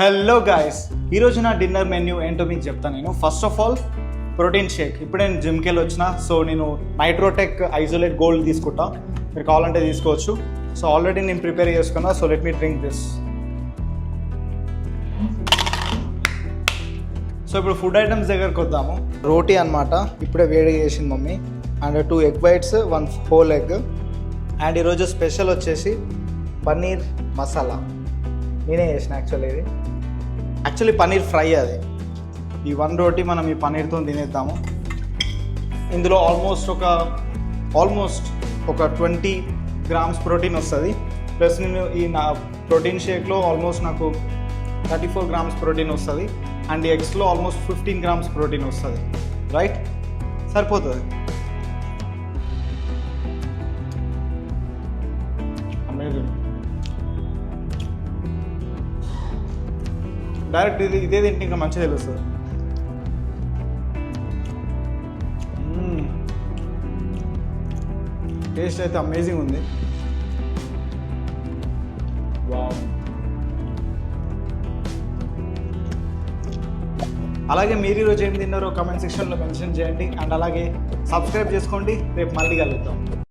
Hello guys, ఈరోజు నా dinner menu ఏంటో మీకు చెప్తాను నేను. First of all protein shake. ఇప్పుడు నేను జిమ్కి వెళ్ళి వచ్చిన, సో నేను నైట్రోటెక్ ఐసోలేట్ గోల్డ్ తీసుకుంటా. మీరు కావాలంటే తీసుకోవచ్చు. సో ఆల్రెడీ నేను ప్రిపేర్ చేసుకున్నా, so let me drink this. So ఇప్పుడు ఫుడ్ ఐటమ్స్ దగ్గరకు వద్దాము. రోటీ అనమాట, ఇప్పుడే వేడి చేసింది mummy. And 2 egg whites, 1 whole egg. And ఈరోజు స్పెషల్ వచ్చేసి పన్నీర్ మసాలా. నేనే చేసిన యాక్చువల్లీ పన్నీర్ ఫ్రై అది. ఈ 1 రోటీ మనం ఈ పన్నీర్తో తినేద్దాము. ఇందులో ఆల్మోస్ట్ ఒక 20 గ్రామ్స్ ప్రోటీన్ వస్తుంది. ప్లస్ నేను ఈ నా ప్రోటీన్ షేక్లో ఆల్మోస్ట్ నాకు 34 గ్రామ్స్ ప్రోటీన్ వస్తుంది. అండ్ ఈ ఎగ్స్లో ఆల్మోస్ట్ 15 గ్రామ్స్ ప్రోటీన్ వస్తుంది. రైట్, సరిపోతుంది. అమేజింగ్. డైరెక్ట్ ఇదే తింటే ఇంకా మంచిగా తెలుస్తుంది. టేస్ట్ అయితే అమేజింగ్ ఉంది. వావ్. అలాగే మీరు ఈరోజు ఏం తిన్నారో కామెంట్ సెక్షన్లో మెన్షన్ చేయండి. అండ్ అలాగే సబ్స్క్రైబ్ చేసుకోండి. రేపు మళ్ళీ కలుద్దాం.